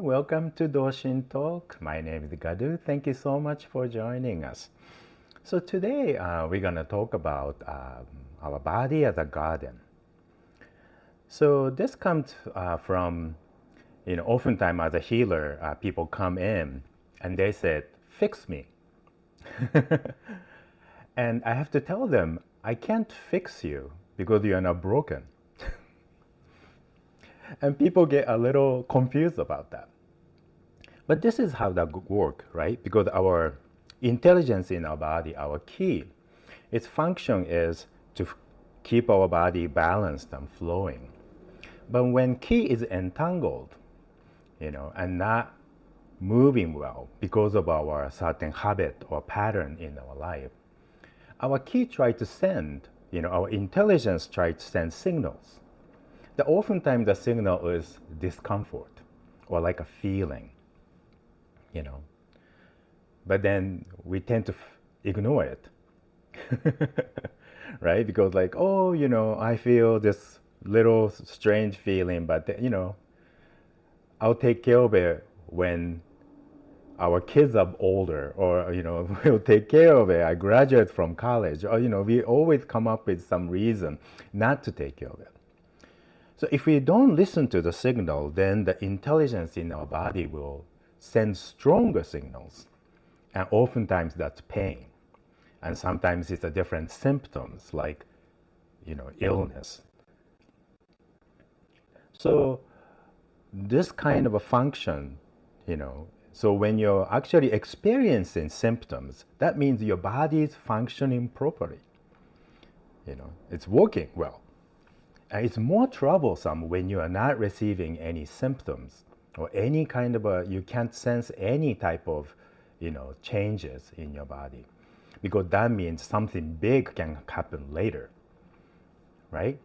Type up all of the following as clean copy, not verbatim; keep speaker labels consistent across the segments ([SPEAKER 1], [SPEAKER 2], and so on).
[SPEAKER 1] welcome to Doushin Talk. My name is Gadu. Thank you so much for joining us. So today we're going to talk about our body as a garden. So this comes from, oftentimes as a healer, people come in and they said, fix me. And I have to tell them, I can't fix you because you are not broken. And people get a little confused about that. But this is how that works, right? Because our intelligence in our body, our key, its function is to keep our body balanced and flowing. But when ki is entangled, and not moving well because of our certain habit or pattern in our life, our ki tries to send, our intelligence tries to send signals. That oftentimes the signal is discomfort or like a feeling, But then we tend to ignore it, right? Because like, oh, I feel this little strange feeling, but I'll take care of it when our kids are older, or we'll take care of it. I graduate from college, or we always come up with some reason not to take care of it. So if we don't listen to the signal, then the intelligence in our body will send stronger signals, and oftentimes that's pain, and sometimes it's a different symptoms like illness. So this kind of a function, so when you're actually experiencing symptoms, that means your body is functioning properly. It's working well. And it's more troublesome when you are not receiving any symptoms or any kind of you can't sense any type of, changes in your body, because that means something big can happen later, right?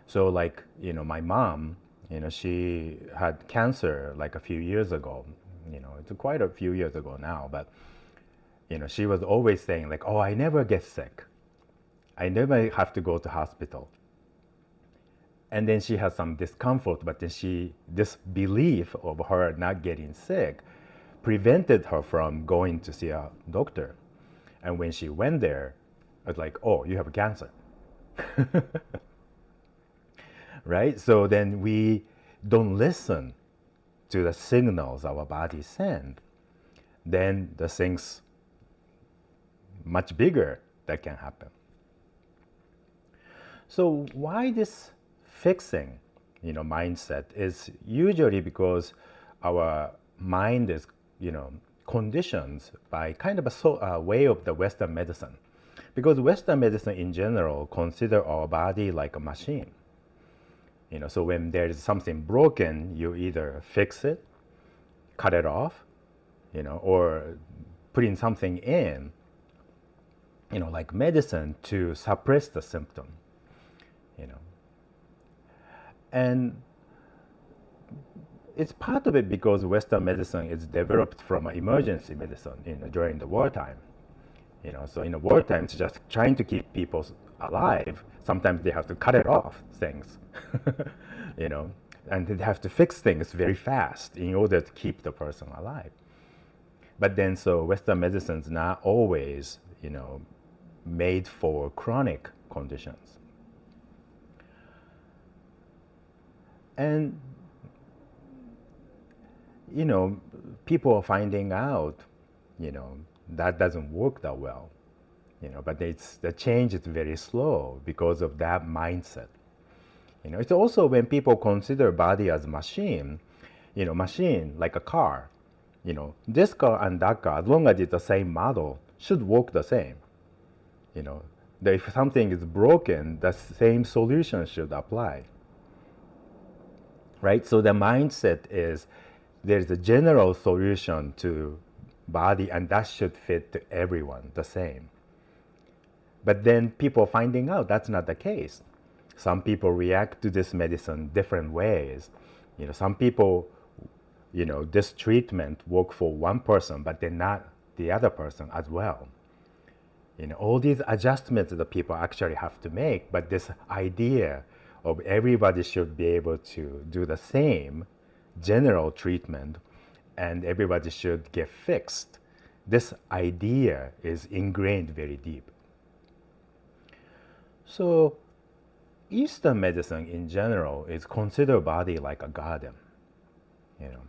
[SPEAKER 1] So like, my mom, she had cancer like a few years ago, it's quite a few years ago now, but, she was always saying like, oh, I never get sick. I never have to go to hospital. And then she has some discomfort, but then this belief of her not getting sick prevented her from going to see a doctor. And when she went there, it's like, oh, you have cancer. Right? So then we don't listen to the signals our body send. Then the things much bigger that can happen. So why this fixing, mindset is usually because our mind is, conditioned by kind of a way of the Western medicine. Because Western medicine in general consider our body like a machine. So when there is something broken, you either fix it, cut it off, or put in something in, like medicine to suppress the symptom, And it's part of it because Western medicine is developed from emergency medicine during the wartime. So in the wartime, it's just trying to keep people alive. Sometimes they have to cut it off things, and they have to fix things very fast in order to keep the person alive. But then, so Western medicine is not always, made for chronic conditions. And, people are finding out, that doesn't work that well, but the change is very slow because of that mindset. It's also when people consider body as machine, machine like a car, this car and that car, as long as it's the same model, should work the same. That if something is broken, the same solution should apply. Right? So the mindset is there's a general solution to body, and that should fit to everyone the same. But then people finding out that's not the case. Some people react to this medicine different ways. Some people, this treatment work for one person, but then not the other person as well. All these adjustments that people actually have to make, but this idea of everybody should be able to do the same general treatment and everybody should get fixed. This idea is ingrained very deep. So Eastern medicine in general is considered body like a garden, you know.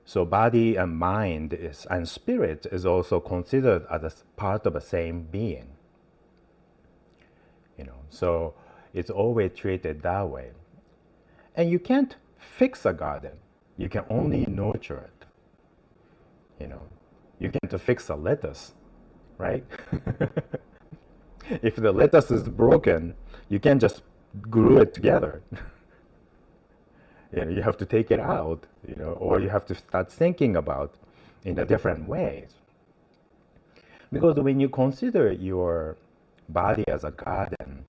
[SPEAKER 1] So body and mind and spirit is also considered as a part of the same being, you know. So it's always treated that way. And you can't fix a garden. You can only nurture it, you know. You can't fix a lettuce, right? If the lettuce is broken, you can't just glue it together. You know, you have to take it out, you know, or you have to start thinking about in a different ways. Because when you consider your body as a garden,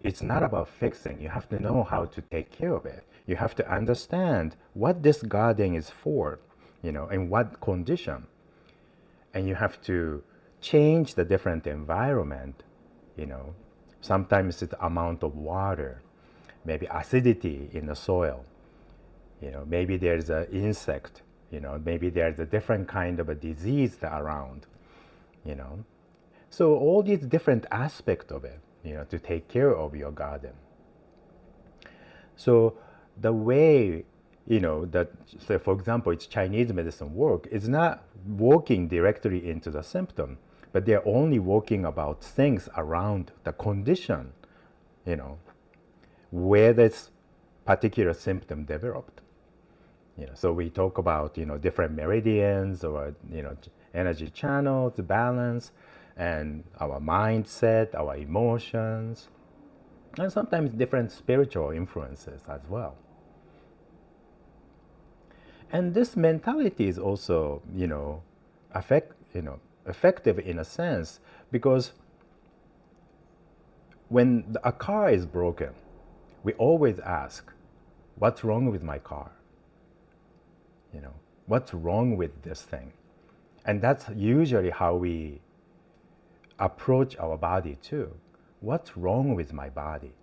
[SPEAKER 1] it's not about fixing. You have to know how to take care of it. You have to understand what this garden is for, you know, in what condition. And you have to change the different environment, you know. Sometimes it's the amount of water, maybe acidity in the soil, you know, maybe there's an insect, you know, maybe there's a different kind of a disease around, you know. So all these different aspects of it, you know, to take care of your garden. So the way, you know, that, so for example, it's Chinese medicine work, it's not working directly into the symptom, but they're only working about things around the condition, you know, where this particular symptom developed. You know, so we talk about, you know, different meridians or, you know, energy channels, balance, and our mindset, our emotions, and sometimes different spiritual influences as well. And this mentality is also, you know, effective in a sense, because when a car is broken, we always ask, what's wrong with my car? You know, what's wrong with this thing? And that's usually how we approach our body too. What's wrong with my body?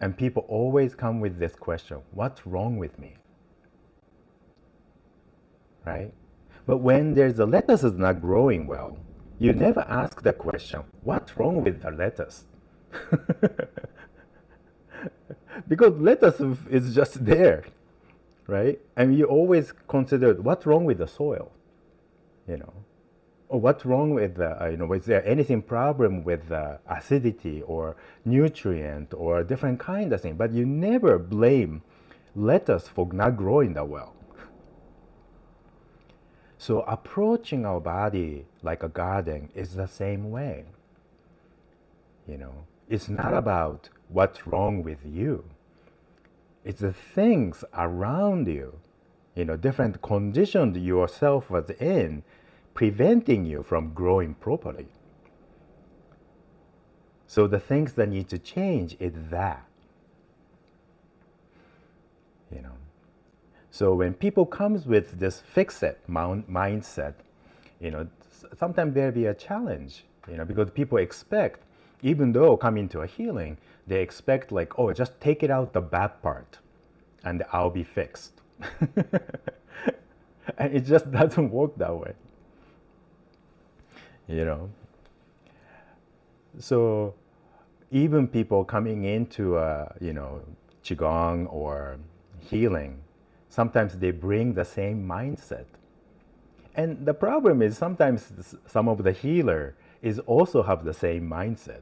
[SPEAKER 1] And people always come with this question, what's wrong with me? Right? But when there's a lettuce is not growing well, you never ask the question, what's wrong with the lettuce? Because lettuce is just there, right? And you always consider what's wrong with the soil, you know, or what's wrong with the, you know, is there anything problem with the acidity or nutrient or different kind of thing? But you never blame lettuce for not growing that well. So approaching our body like a garden is the same way. You know, it's not about what's wrong with you. It's the things around you, you know, different conditions yourself was in, preventing you from growing properly. So the things that need to change is that, you know. So when people comes with this fix-it mindset, you know, sometimes there'll be a challenge, you know, because people expect, even though coming to a healing, they expect like, oh, just take it out the bad part and I'll be fixed. And it just doesn't work that way, you know. So even people coming into, you know, Qigong or healing, sometimes they bring the same mindset. And the problem is sometimes some of the healer is also have the same mindset,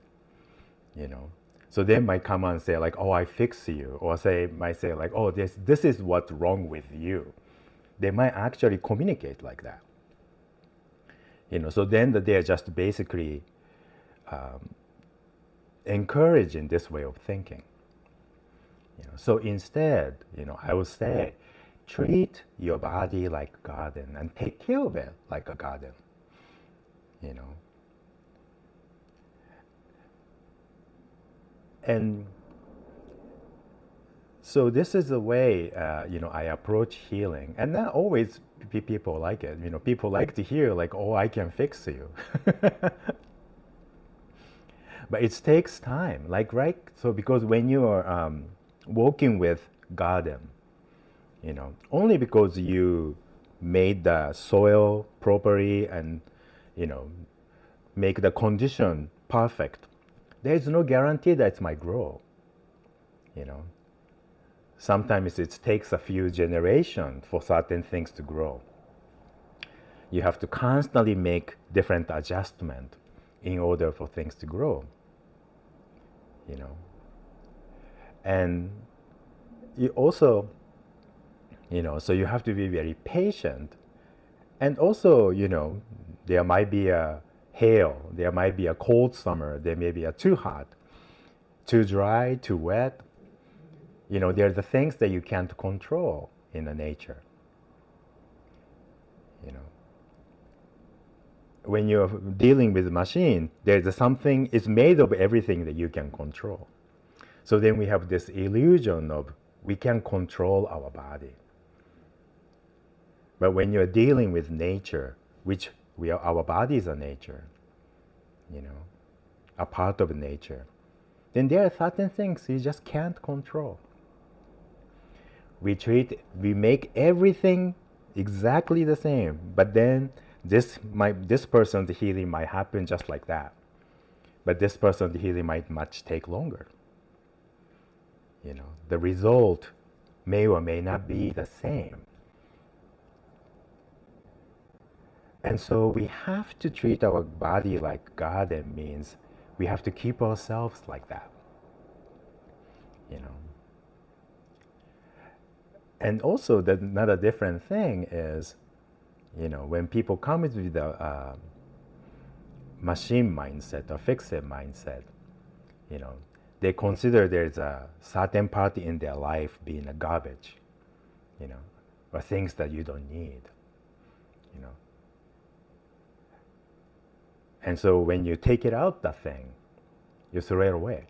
[SPEAKER 1] you know. So they might come and say like, oh, I fix you, or might say like, oh, this is what's wrong with you. They might actually communicate like that, you know. So then they're just basically encouraging this way of thinking, you know. So instead, you know, I would say, treat your body like a garden and take care of it like a garden, you know. And so this is the way, you know, I approach healing. And not always people like it. You know, people like to hear like, oh, I can fix you. But it takes time, like, right? So because when you are working with garden, only because you made the soil properly and, you know, make the condition perfect. There's no guarantee that it might grow, you know. Sometimes it takes a few generations for certain things to grow. You have to constantly make different adjustments in order for things to grow, you know. And you also, so you have to be very patient. And also, there might be a hail, there might be a cold summer, there may be a too hot, too dry, too wet. There are the things that you can't control in the nature. When you're dealing with a machine, there's something is made of everything that you can control. So then we have this illusion of we can control our body. But when you're dealing with nature, which our bodies are nature, a part of nature, then there are certain things you just can't control. We make everything exactly the same, but then this person's healing might happen just like that, but this person's healing might much take longer. The result may or may not be the same. And so we have to treat our body like garden means we have to keep ourselves like that. And also another different thing is, when people come with a machine mindset or fixed mindset, they consider there's a certain part in their life being a garbage, or things that you don't need, And so when you take it out, the thing, you throw it away,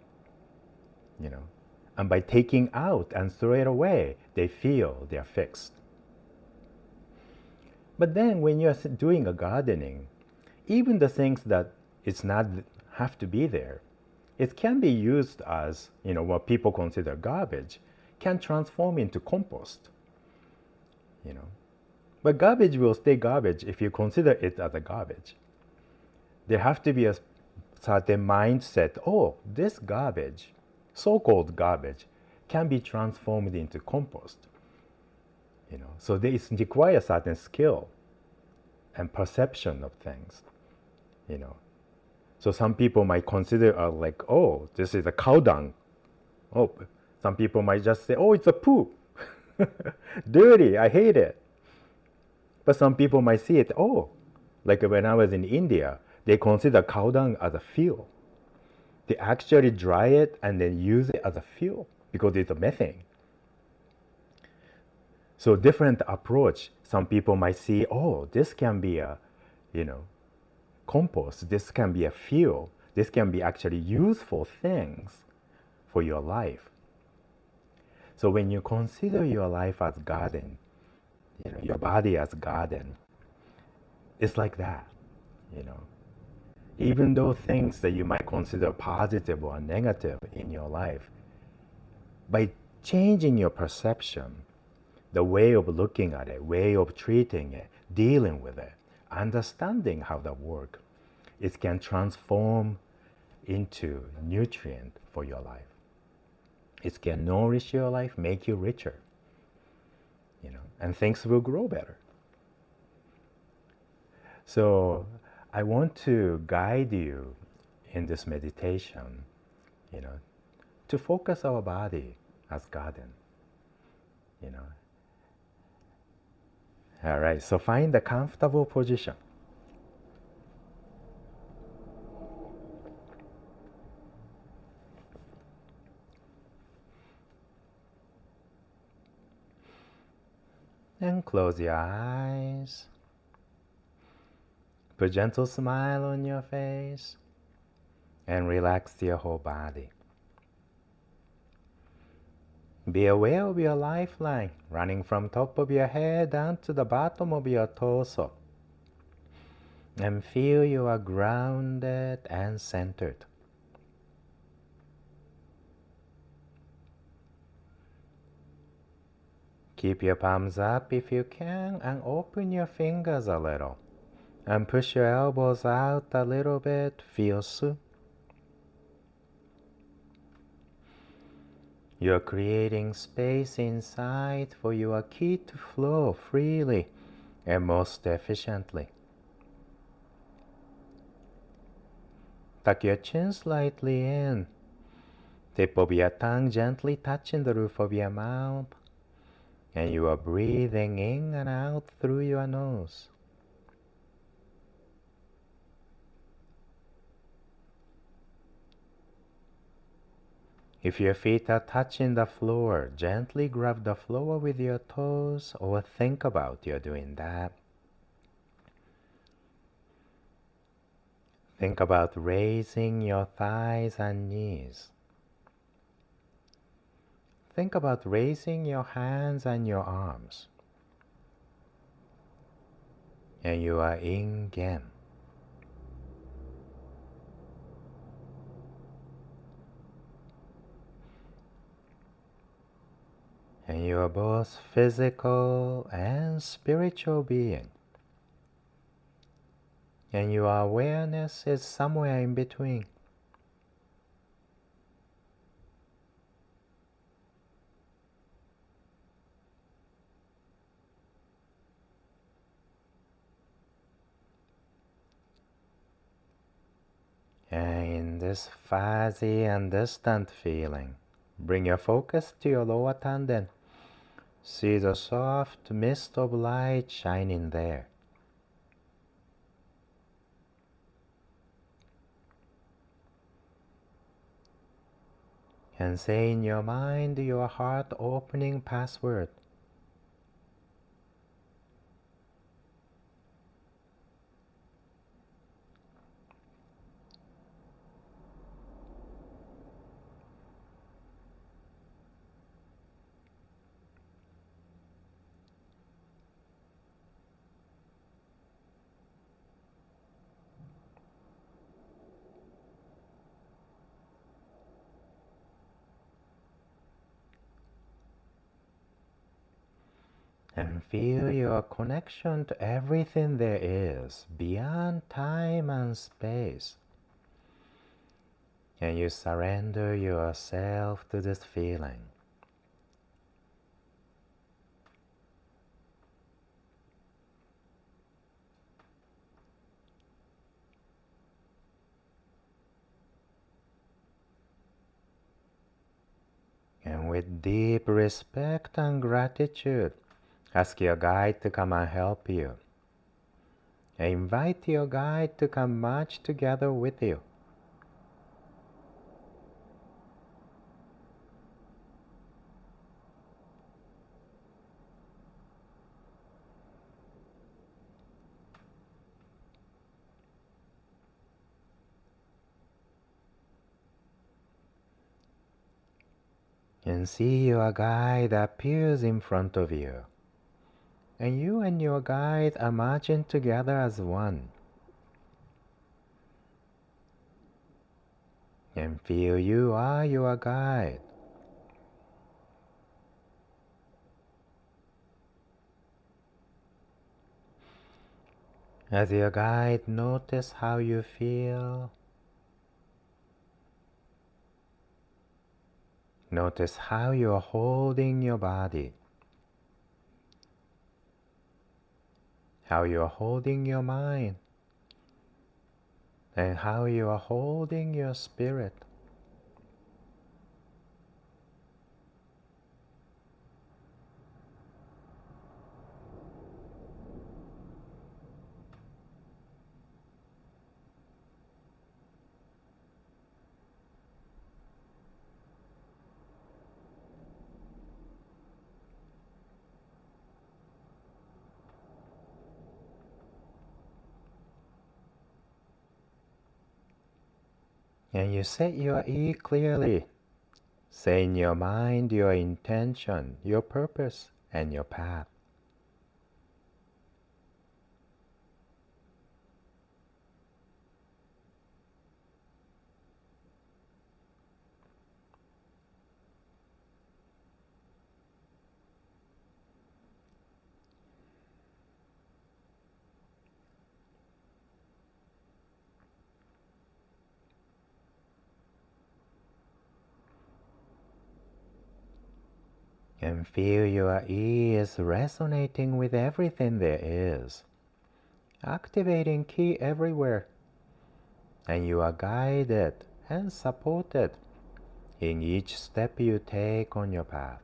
[SPEAKER 1] And by taking out and throw it away, they feel they're fixed. But then when you're doing a gardening, even the things that it's not have to be there, it can be used as, what people consider garbage, can transform into compost. But garbage will stay garbage if you consider it as a garbage. There have to be a certain mindset, this garbage, so-called garbage, can be transformed into compost. So there requires certain skill and perception of things. So some people might consider this is a cow dung. Some people might just say, it's a poo. Dirty, I hate it. But some people might see it, like when I was in India, they consider cow dung as a fuel. They actually dry it and then use it as a fuel because it's a methane. So different approach. Some people might see, this can be a, compost. This can be a fuel. This can be actually useful things for your life. So when you consider your life as garden, your body as garden, it's like that, Even though things that you might consider positive or negative in your life, by changing your perception, the way of looking at it, way of treating it, dealing with it, understanding how that works, it can transform into nutrient for your life. It can nourish your life, make you richer, and things will grow better. So I want to guide you in this meditation, to focus our body as garden, All right, so find a comfortable position. And close your eyes. Put a gentle smile on your face and relax your whole body. Be aware of your lifeline running from top of your head down to the bottom of your torso. And feel you are grounded and centered. Keep your palms up if you can and open your fingers a little. And push your elbows out a little bit. Feel su. You're creating space inside for your ki to flow freely and most efficiently. Tuck your chin slightly in. Tip of your tongue gently touching the roof of your mouth. And you are breathing in and out through your nose. If your feet are touching the floor, gently grab the floor with your toes or think about you're doing that. Think about raising your thighs and knees. Think about raising your hands and your arms. And you are in Gen. And you are both physical and spiritual being. And your awareness is somewhere in between. And in this fuzzy and distant feeling, bring your focus to your lower tanden. See the soft mist of light shining there. And say in your mind your heart opening password. And feel your connection to everything there is beyond time and space. And you surrender yourself to this feeling. And with deep respect and gratitude, ask your guide to come and help you. And invite your guide to come march together with you. And see your guide appears in front of you. And you and your guide are marching together as one. And feel you are your guide. As your guide, notice how you feel. Notice how you're holding your body. How you're holding your mind. And how you are holding your spirit. And you set your E clearly. Say in your mind your intention, your purpose, and your path. And feel your ears resonating with everything there is, activating ki everywhere. And you are guided and supported in each step you take on your path.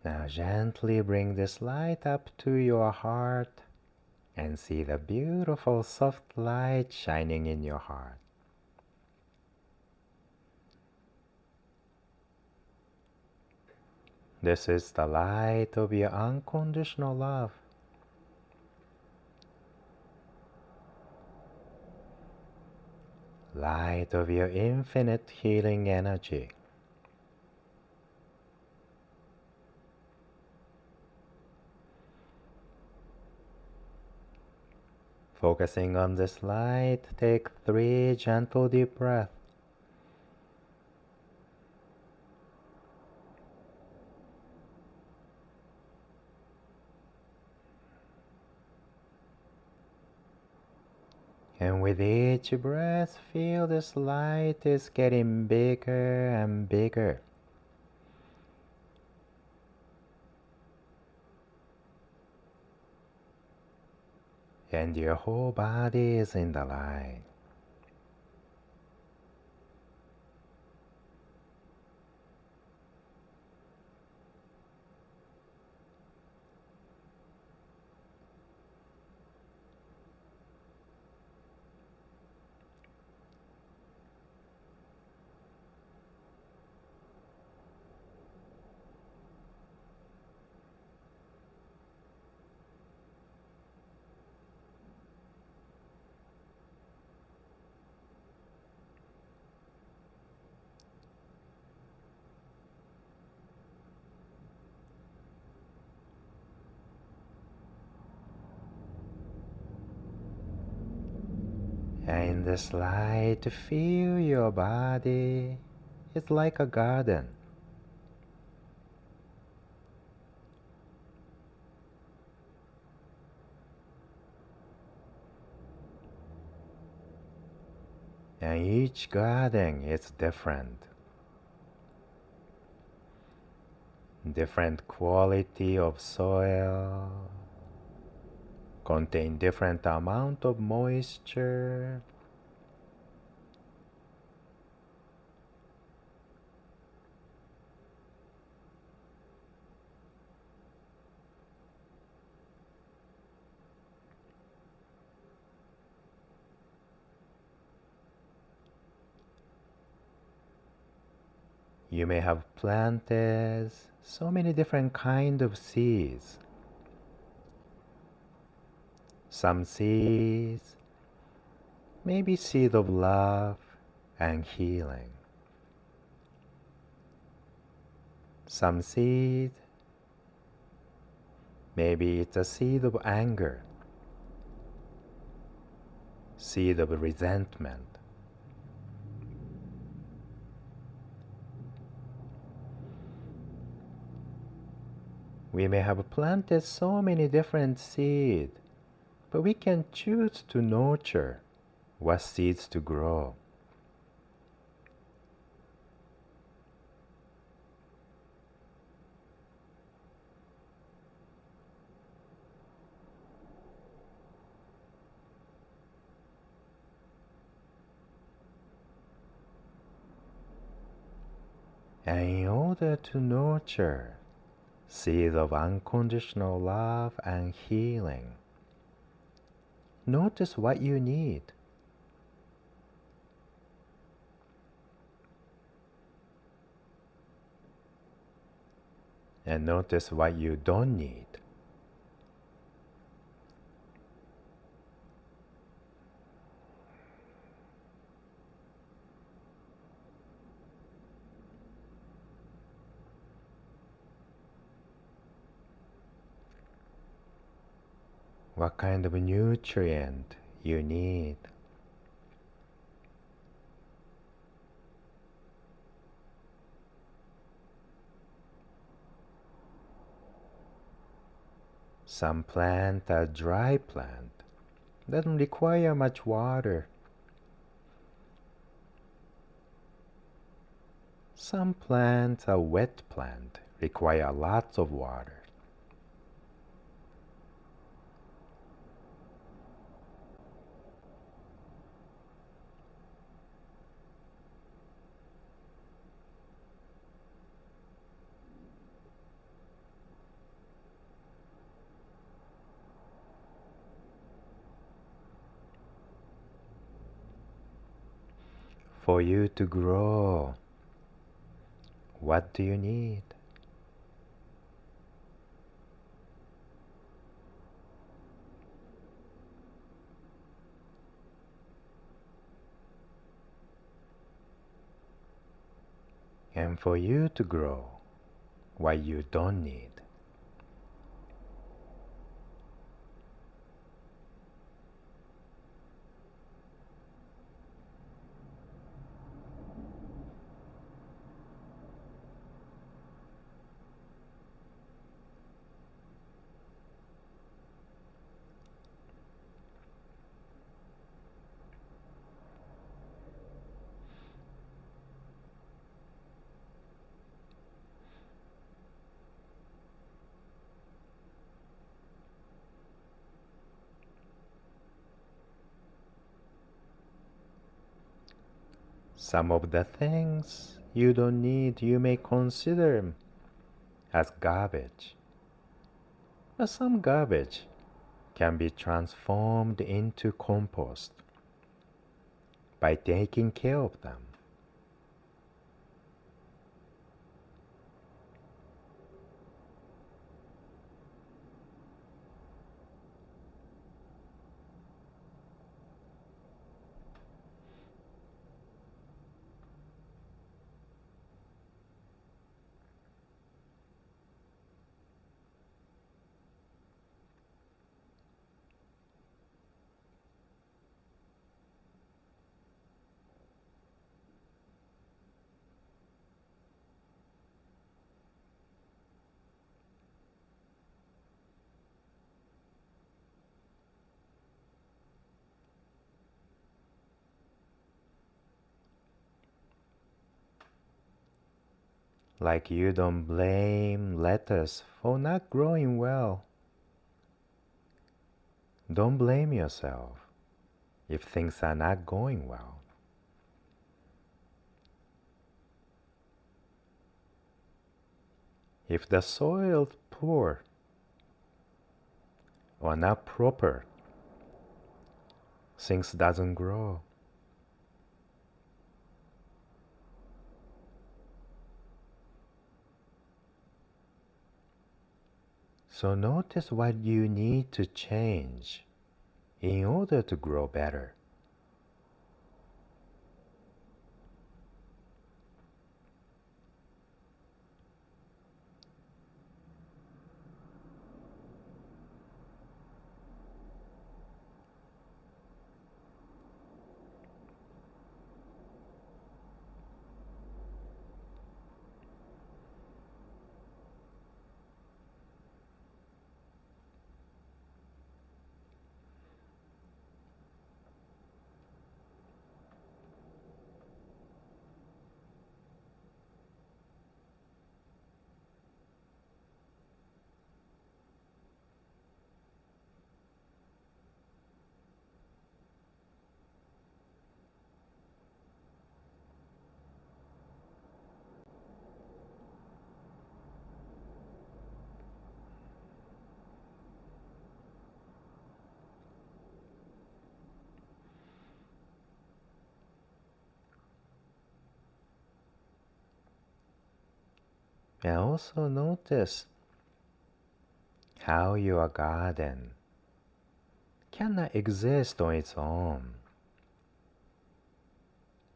[SPEAKER 1] Now gently bring this light up to your heart and see the beautiful soft light shining in your heart. This is the light of your unconditional love. Light of your infinite healing energy. Focusing on this light, take 3 gentle deep breaths. And with each breath, feel this light is getting bigger and bigger. And your whole body is in the light. And in this light, feel your body. It's like a garden. And each garden is different. Different quality of soil, contain different amount of moisture. You may have planted so many different kinds of seeds. Some seeds may be seed of love and healing. Some seed, maybe it's a seed of anger, seed of resentment. We may have planted so many different seeds, but we can choose to nurture what seeds to grow. And in order to nurture seeds of unconditional love and healing, notice what you need. And notice what you don't need. What kind of nutrient you need. Some plants are dry plant, doesn't require much water. Some plants are wet plant, require lots of water. For you to grow, what do you need? And for you to grow, what you don't need. Some of the things you don't need you may consider as garbage. But some garbage can be transformed into compost by taking care of them. Like you don't blame lettuce for not growing well. Don't blame yourself if things are not going well. If the soil is poor or not proper, things doesn't grow. So notice what you need to change in order to grow better. And also notice how your garden cannot exist on its own.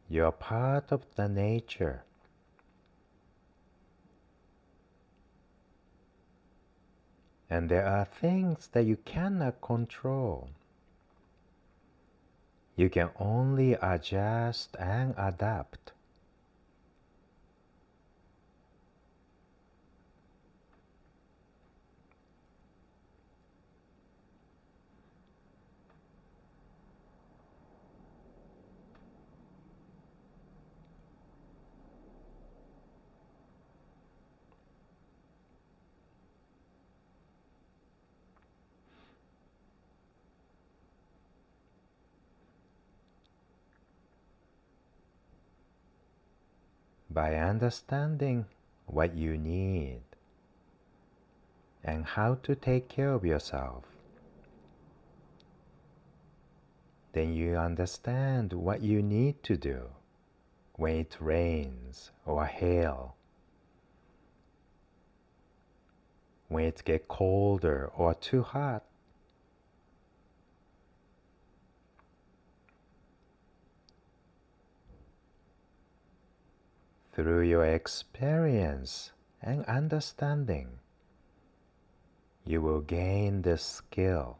[SPEAKER 1] You're part of the nature. And there are things that you cannot control. You can only adjust and adapt. By understanding what you need and how to take care of yourself, then you understand what you need to do when it rains or hail, when it gets colder or too hot. Through your experience and understanding, you will gain this skill.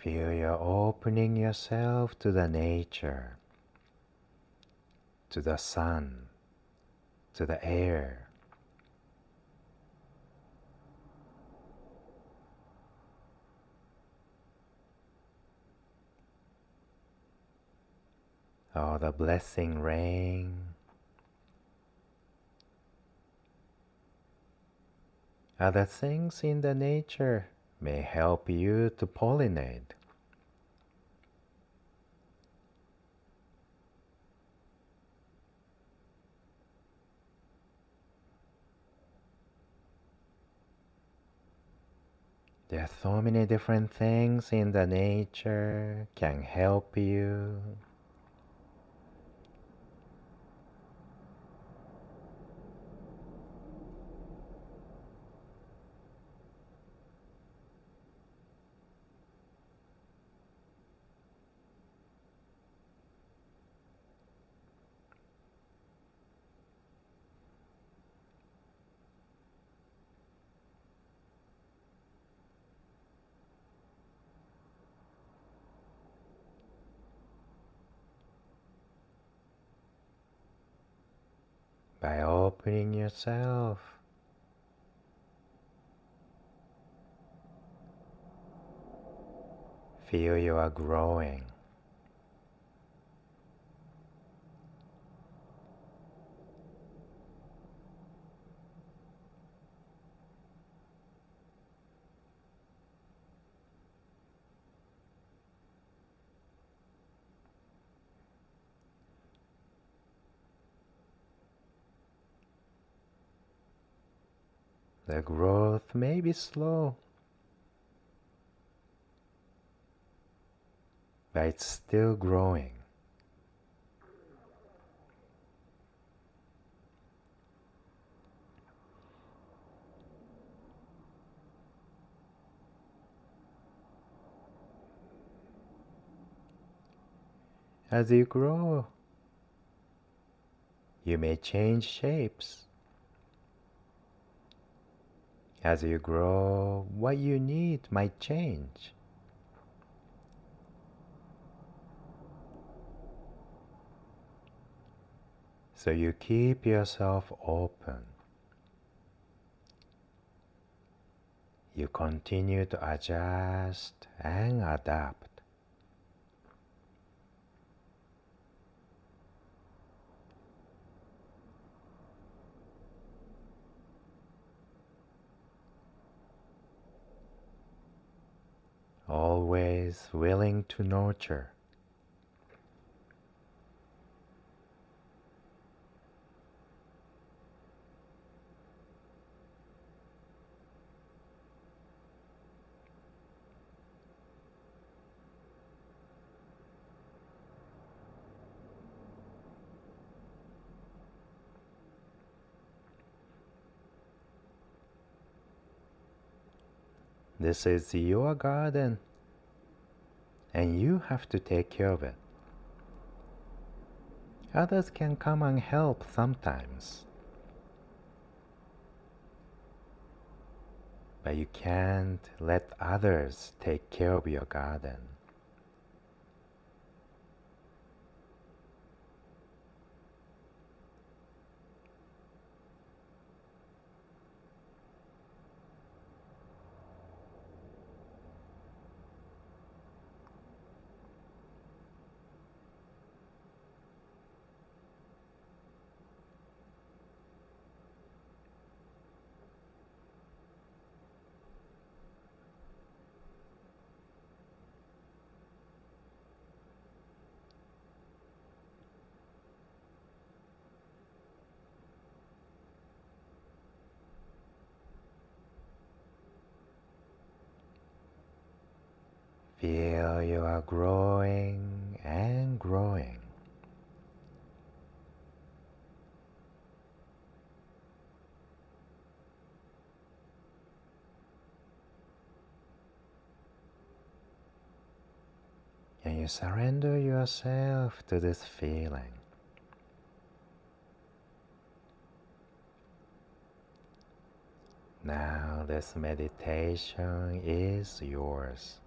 [SPEAKER 1] Feel you're opening yourself to the nature, to the sun, to the air. Oh, the blessing rain. Other things in the nature may help you to pollinate. There are so many different things in the nature can help you. By opening yourself, feel you are growing. The growth may be slow, but it's still growing. As you grow, you may change shapes. As you grow, what you need might change. So you keep yourself open. You continue to adjust and adapt. Always willing to nurture. This is your garden, and you have to take care of it. Others can come and help sometimes, but you can't let others take care of your garden. Feel you are growing and growing. And you surrender yourself to this feeling. Now this meditation is yours.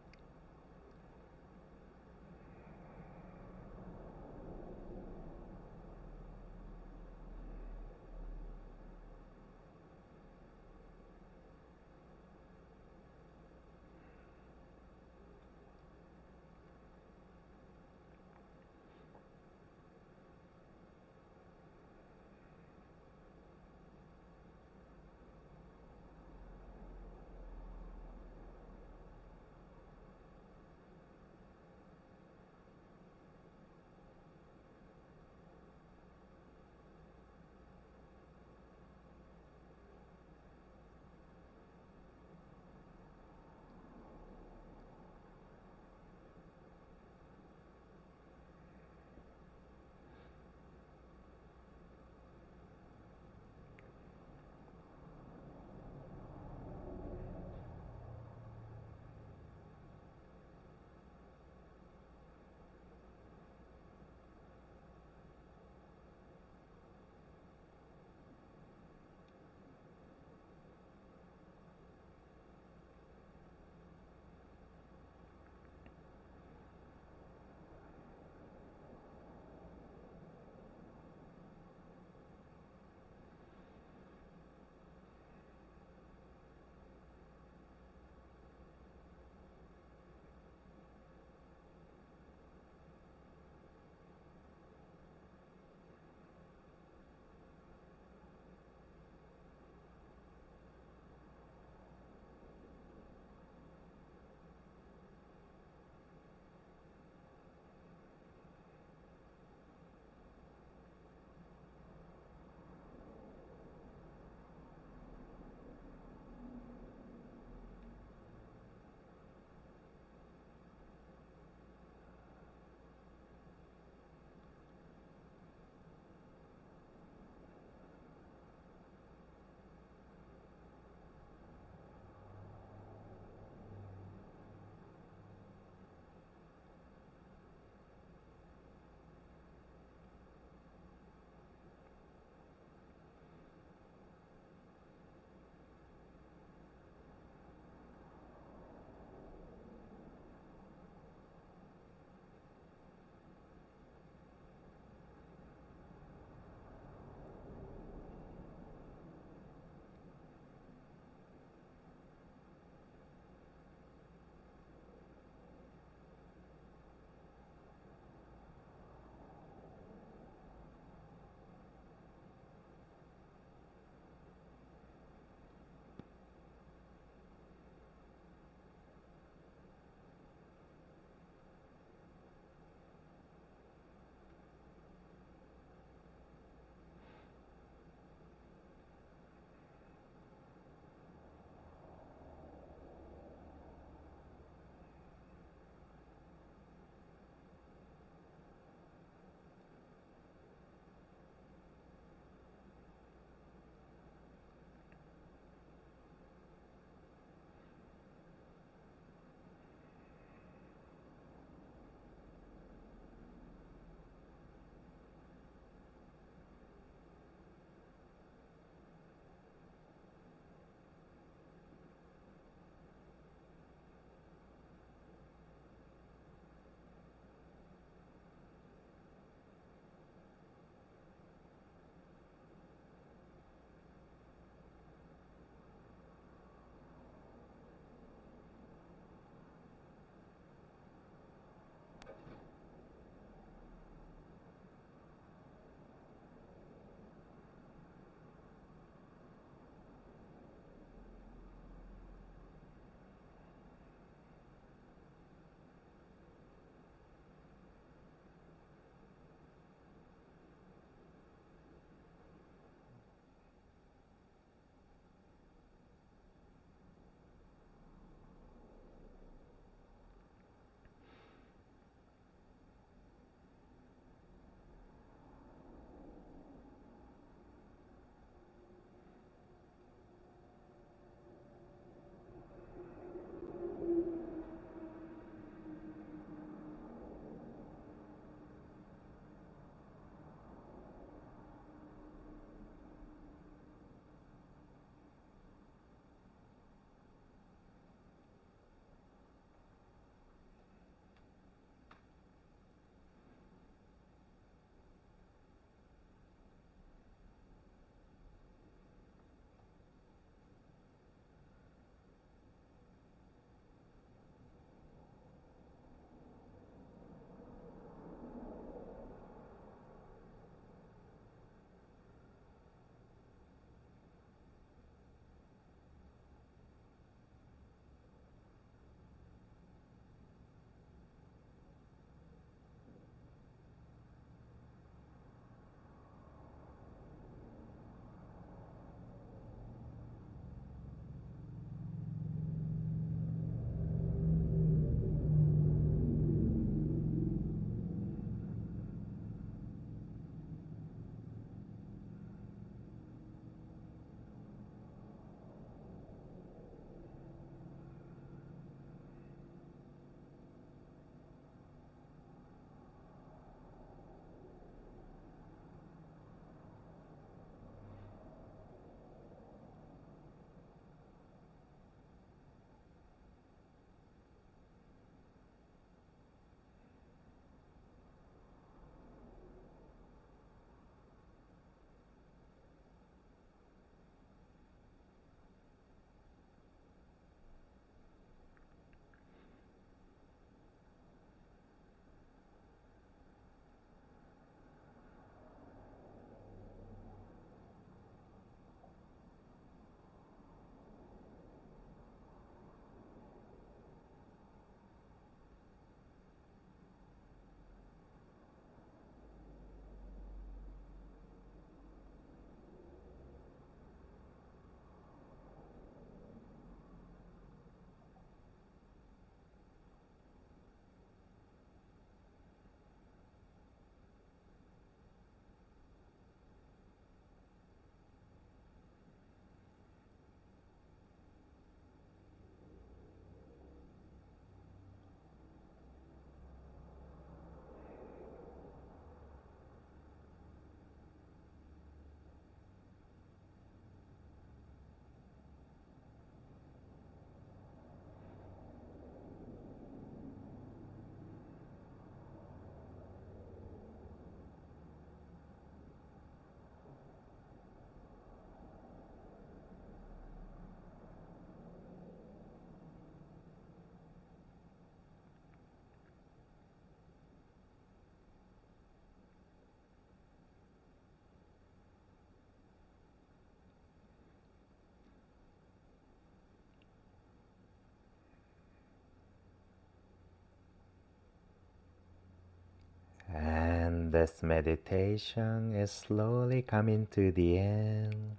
[SPEAKER 1] this meditation is slowly coming to the end.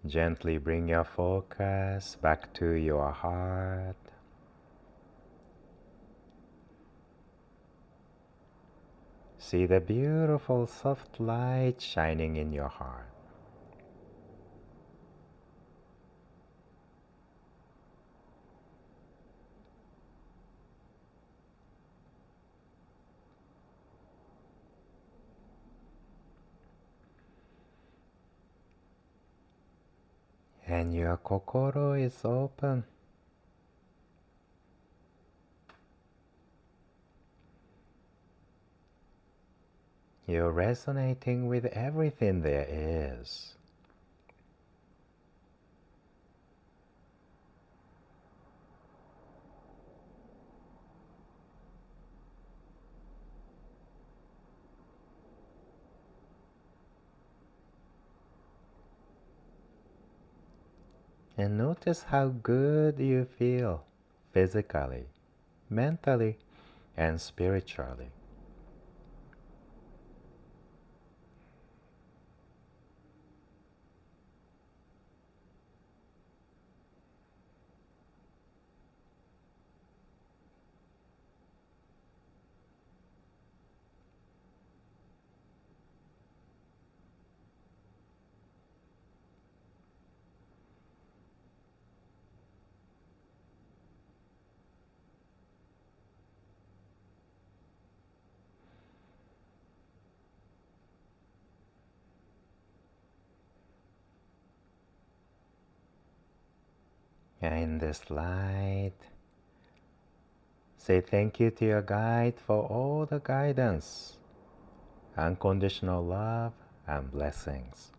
[SPEAKER 1] Gently bring your focus back to your heart. See the beautiful soft light shining in your heart. And your kokoro is open. You're resonating with everything there is. And notice how good you feel physically, mentally, and spiritually. And in this light, say thank you to your guide for all the guidance, unconditional love, and blessings.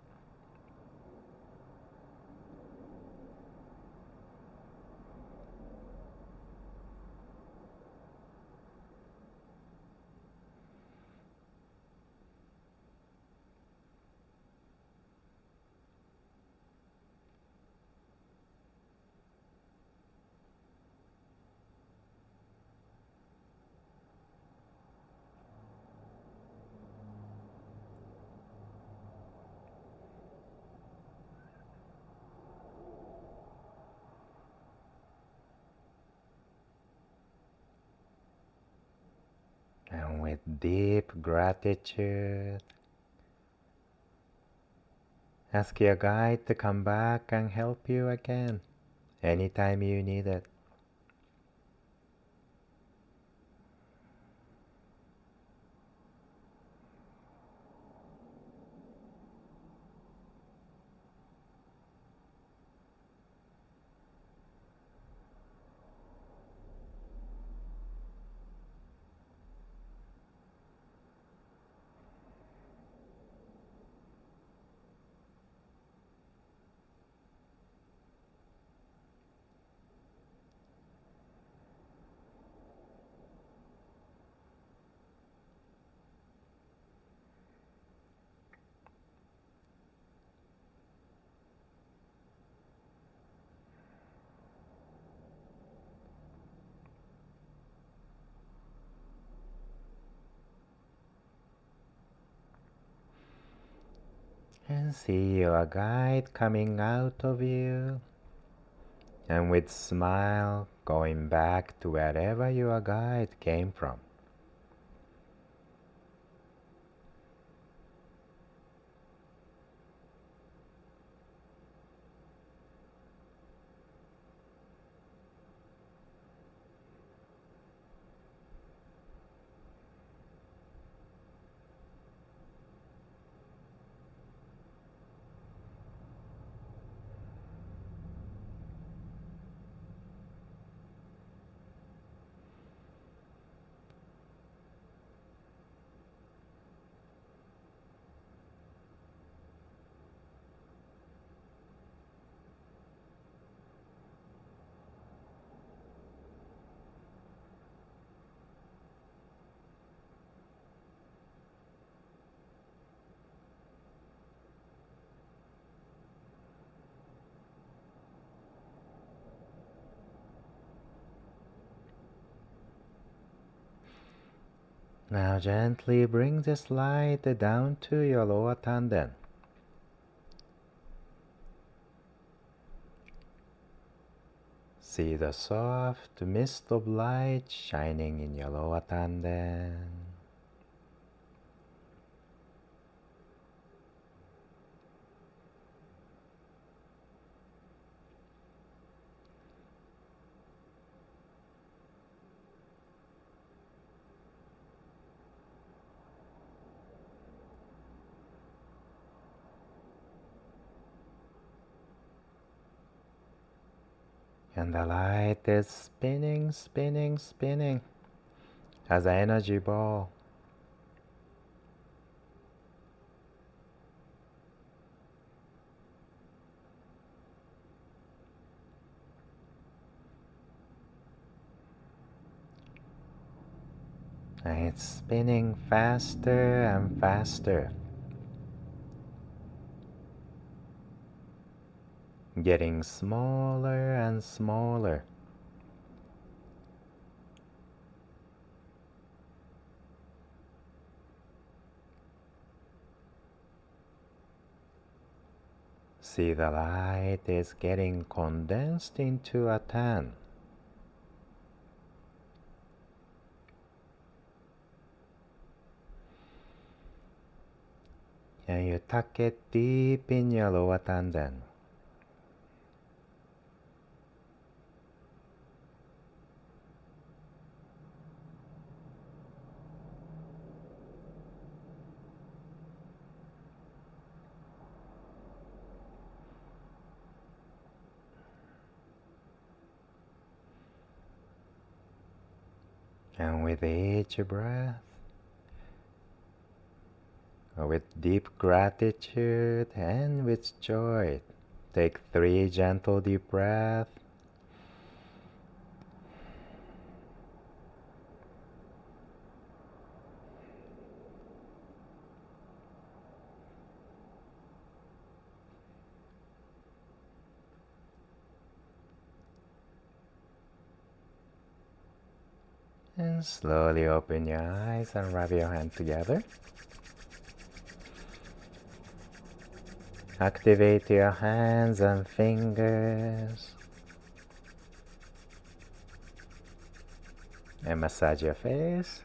[SPEAKER 1] And with deep gratitude, ask your guide to come back and help you again anytime you need it. And see your guide coming out of you, and with smile going back to wherever your guide came from. Now gently bring this light down to your lower tanden. See the soft mist of light shining in your lower tanden. And the light is spinning, spinning, spinning as an energy ball. And it's spinning faster and faster, getting smaller and smaller. See the light is getting condensed into a tan. And you tuck it deep in your lower tanden. And with each breath, with deep gratitude and with joy, take 3 gentle deep breaths. And slowly open your eyes and rub your hands together. Activate your hands and fingers. And massage your face.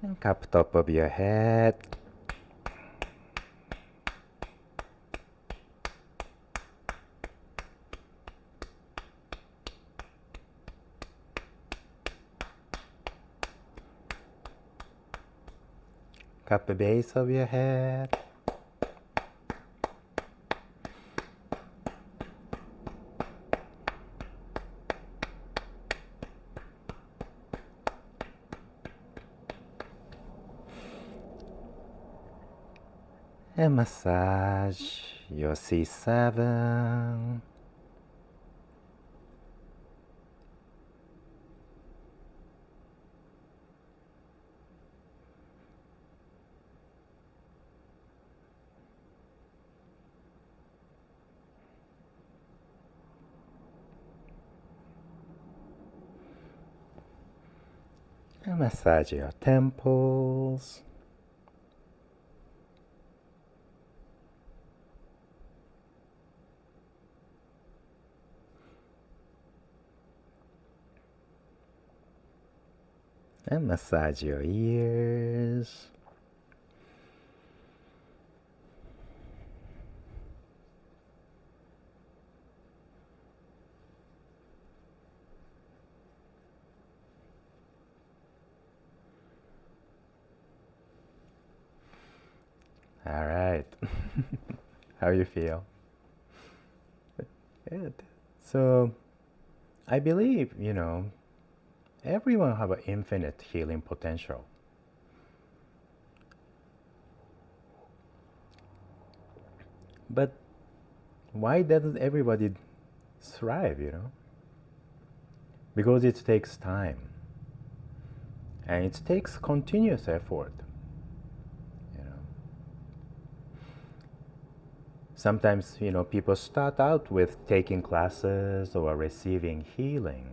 [SPEAKER 1] And cup top of your head. Cup the base of your head. And massage your C7. And massage your temples. And massage your ears. All right. How you feel? Good. So I believe, everyone have an infinite healing potential. But why doesn't everybody thrive, Because it takes time. And it takes continuous effort, Sometimes, people start out with taking classes or receiving healing,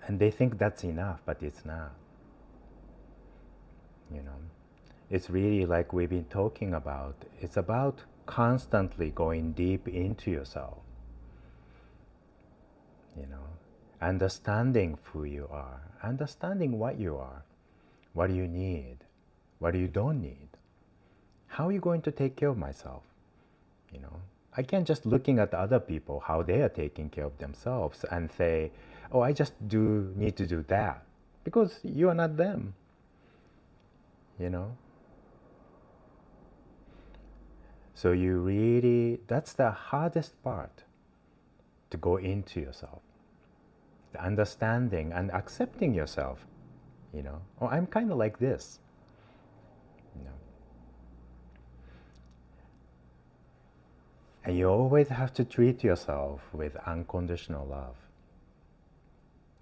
[SPEAKER 1] and they think that's enough, but it's not. You know, it's really like we've been talking about. It's about constantly going deep into yourself, understanding who you are, understanding what you are, what do you need, what do you don't need, how are you going to take care of myself, I can't just looking at other people, how they are taking care of themselves and say, oh, I just do need to do that, because you are not them, So you really, that's the hardest part, to go into yourself. The understanding and accepting yourself, oh, I'm kind of like this, you know. And you always have to treat yourself with unconditional love.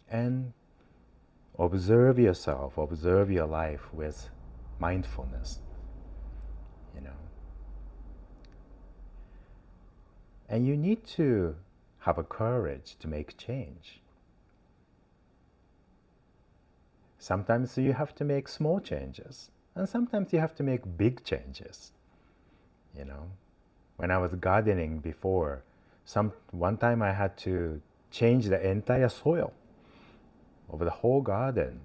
[SPEAKER 1] And observe yourself, observe your life with mindfulness, And you need to have a courage to make change. Sometimes you have to make small changes, and sometimes you have to make big changes. When I was gardening before, one time I had to change the entire soil of the whole garden,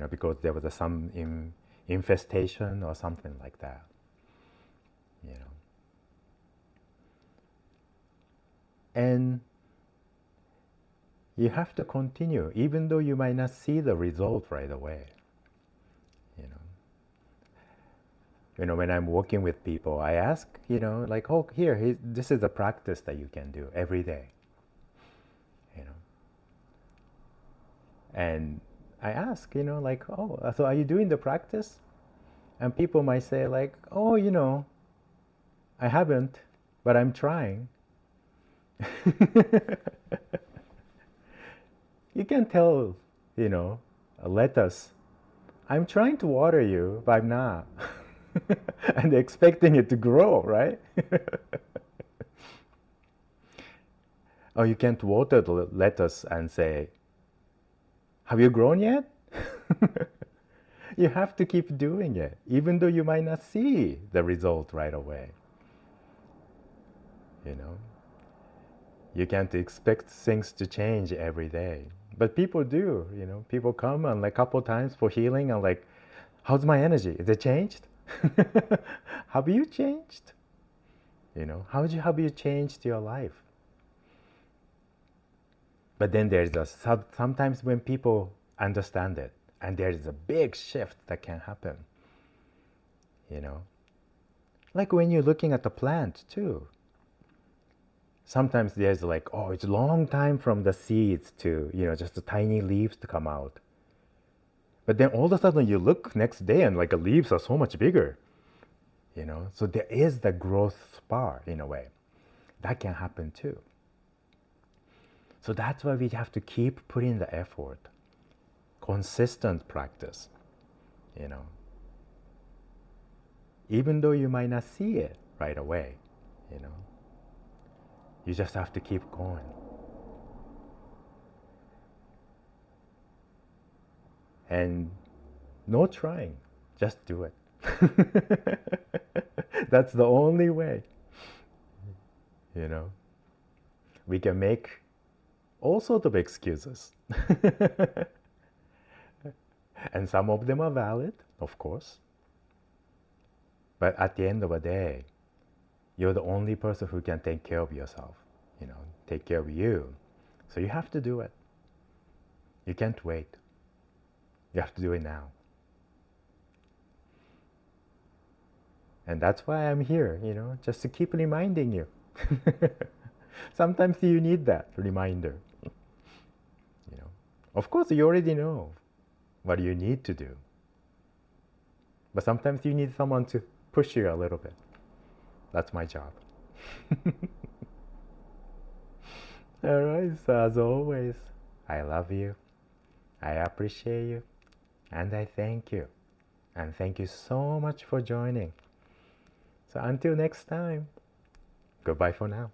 [SPEAKER 1] because there was some infestation or something like that. And you have to continue, even though you might not see the result right away. When I'm working with people, I ask, like, oh, this is a practice that you can do every day. And I ask, like, oh, so are you doing the practice? And people might say, like, oh, I haven't, but I'm trying. You can tell, a lettuce, I'm trying to water you, but I'm not. And they're expecting it to grow, right? Oh, you can't water the lettuce and say, have you grown yet? You have to keep doing it, even though you might not see the result right away. You can't expect things to change every day. But people do, people come and like a couple times for healing and like, how's my energy? Is it changed? Have you changed? Have you changed your life? But then sometimes when people understand it, and there is a big shift that can happen, Like when you're looking at the plant too. Sometimes there's like, oh, it's a long time from the seeds to, just the tiny leaves to come out. But then all of a sudden you look next day and like the leaves are so much bigger, So there is the growth spur in a way. That can happen too. So that's why we have to keep putting the effort, consistent practice, Even though you might not see it right away, You just have to keep going. And no trying, just do it. That's the only way. We can make all sorts of excuses. And some of them are valid, of course. But at the end of the day, you're the only person who can take care of yourself, take care of you. So you have to do it. You can't wait. You have to do it now. And that's why I'm here, just to keep reminding you. Sometimes you need that reminder. Of course, you already know what you need to do. But sometimes you need someone to push you a little bit. That's my job. All right, so as always, I love you, I appreciate you, and I thank you. And thank you so much for joining. So until next time, goodbye for now.